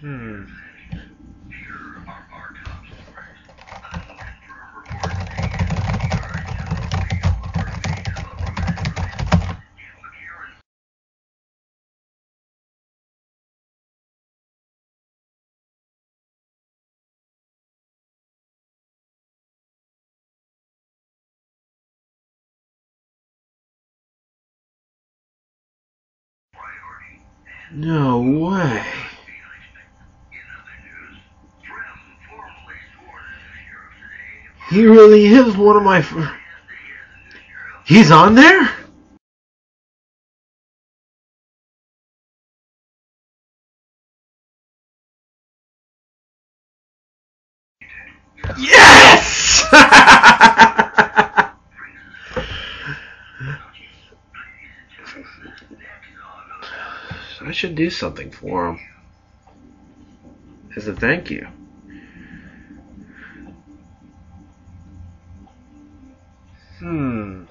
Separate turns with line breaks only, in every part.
Hmm. No way. He really is one of my... He's on there? Yes! I should do something for him as a thank you. Hmm.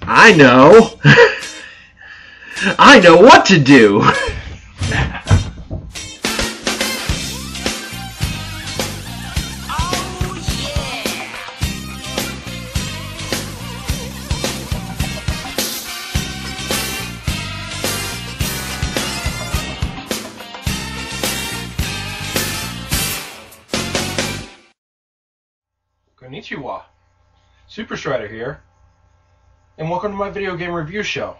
I know. I know what to do.
Konnichiwa, Super Strider here, and welcome to my video game review show.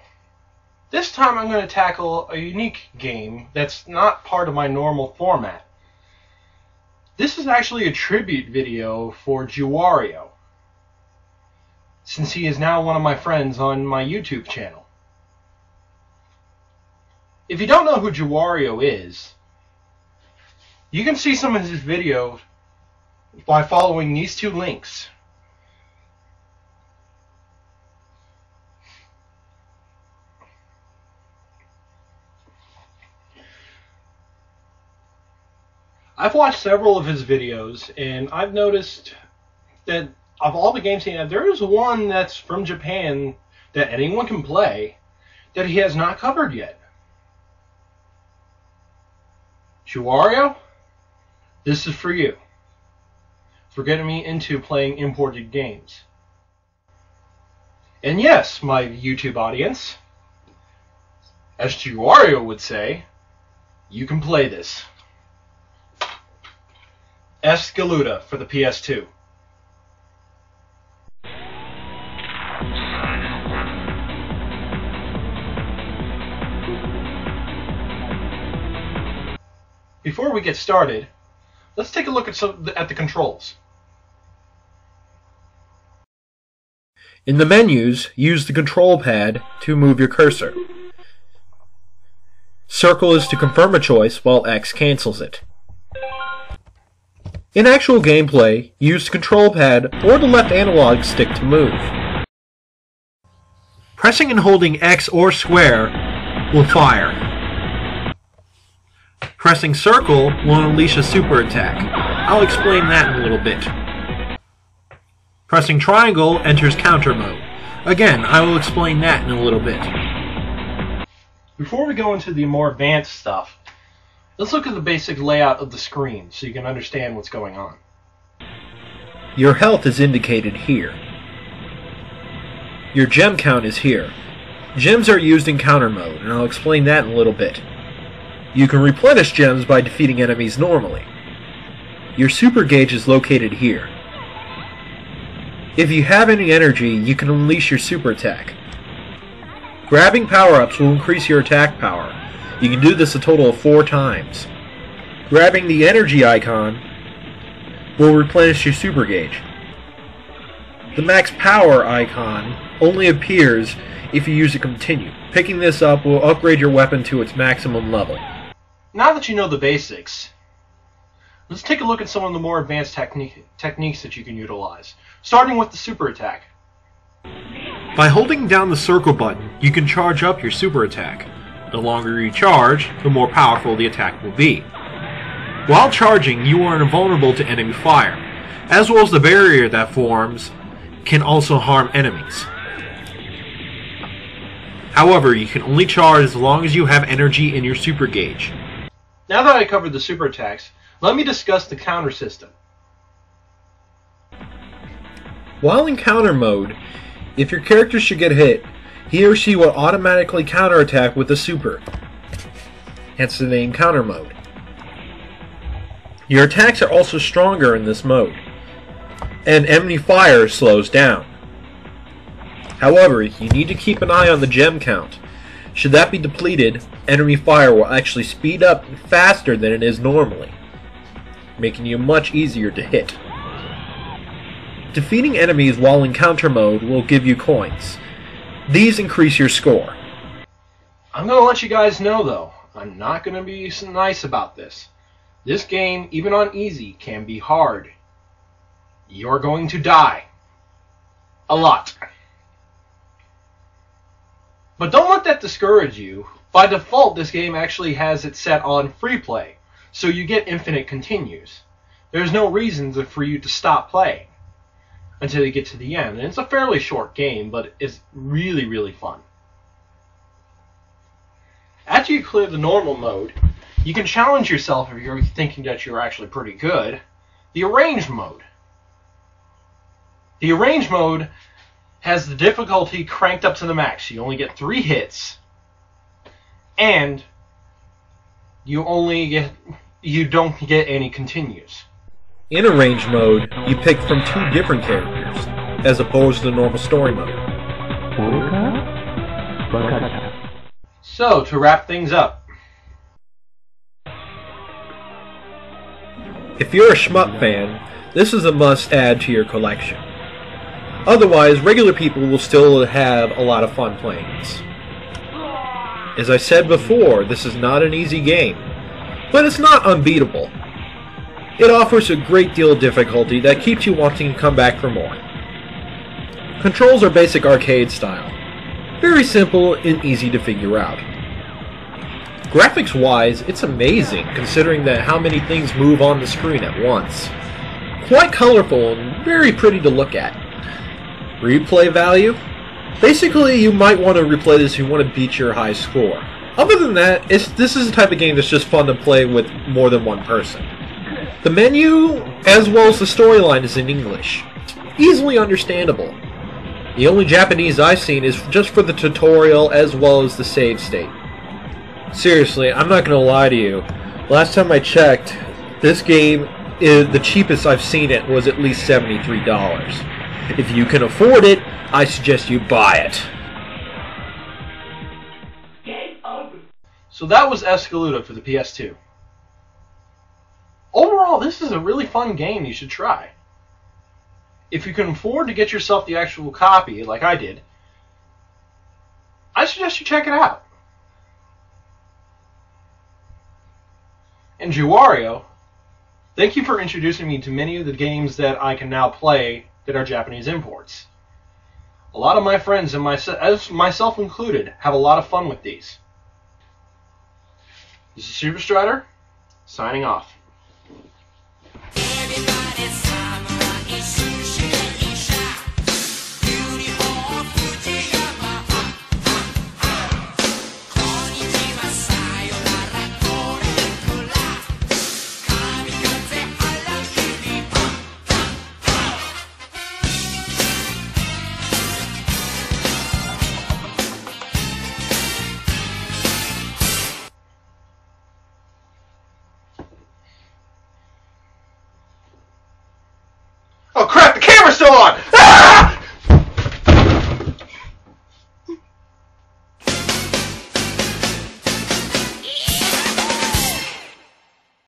This time I'm going to tackle a unique game that's not part of my normal format. This is actually a tribute video for JewWario, since he is now one of my friends on my YouTube channel. If you don't know who JewWario is, you can see some of his videos by following these two links. I've watched several of his videos, and I've noticed that of all the games he had, there is one that's from Japan that anyone can play that he has not covered yet. JewWario, this is for you, for getting me into playing imported games. And yes, my YouTube audience, as JewWario would say, you can play this. Espgaluda for the PS2. Before we get started, let's take a look at the controls.
In the menus, use the control pad to move your cursor. Circle is to confirm a choice, while X cancels it. In actual gameplay, use the control pad or the left analog stick to move. Pressing and holding X or square will fire. Pressing circle will unleash a super attack. I'll explain that in a little bit. Pressing triangle enters counter mode. Again, I will explain that in a little bit.
Before we go into the more advanced stuff, let's look at the basic layout of the screen so you can understand what's going on.
Your health is indicated here. Your gem count is here. Gems are used in counter mode, and I'll explain that in a little bit. You can replenish gems by defeating enemies normally. Your super gauge is located here. If you have any energy, you can unleash your super attack. Grabbing power-ups will increase your attack power. You can do this a total of 4 times. Grabbing the energy icon will replenish your super gauge. The max power icon only appears if you use a continue. Picking this up will upgrade your weapon to its maximum level.
Now that you know the basics, let's take a look at some of the more advanced techniques that you can utilize, starting with the super attack.
By holding down the circle button, you can charge up your super attack. The longer you charge, the more powerful the attack will be. While charging, you are invulnerable to enemy fire, as well as the barrier that forms can also harm enemies. However, you can only charge as long as you have energy in your super gauge.
Now that I covered the super attacks, let me discuss the counter system.
While in counter mode, if your character should get hit, he or she will automatically counterattack with a super, hence the name counter mode. Your attacks are also stronger in this mode, and enemy fire slows down. However, you need to keep an eye on the gem count. Should that be depleted, enemy fire will actually speed up faster than it is normally, making you much easier to hit. Defeating enemies while in counter mode will give you coins. These increase your score.
I'm going to let you guys know though, I'm not going to be so nice about this. This game, even on easy, can be hard. You're going to die. A lot. But don't let that discourage you. By default, this game actually has it set on free play, so you get infinite continues. There's no reason for you to stop playing until you get to the end. And it's a fairly short game, but it's really, really fun. After you clear the normal mode, you can challenge yourself if you're thinking that you're actually pretty good. The arranged mode. The arranged mode has the difficulty cranked up to the max. You only get 3 hits, and you don't get any continues.
In arranged mode, you pick from 2 different characters, as opposed to the normal story mode.
So, to wrap things up,
if you're a shmup fan, this is a must-add to your collection. Otherwise, regular people will still have a lot of fun playing this. As I said before, this is not an easy game, but it's not unbeatable. It offers a great deal of difficulty that keeps you wanting to come back for more. Controls are basic arcade style, very simple and easy to figure out. Graphics-wise, it's amazing considering that how many things move on the screen at once. Quite colorful and very pretty to look at. Replay value? Basically, you might want to replay this if you want to beat your high score. Other than that, this is the type of game that's just fun to play with more than one person. The menu, as well as the storyline, is in English. Easily understandable. The only Japanese I've seen is just for the tutorial as well as the save state. Seriously, I'm not going to lie to you. Last time I checked, this game, the cheapest I've seen it was at least $73. If you can afford it, I suggest you buy it.
So that was Espgaluda for the PS2. Overall, this is a really fun game you should try. If you can afford to get yourself the actual copy, like I did, I suggest you check it out. And JewWario, thank you for introducing me to many of the games that I can now play that are Japanese imports. A lot of my friends, and myself included, have a lot of fun with these. This is Super Strider, signing off. Oh crap, the camera's still on!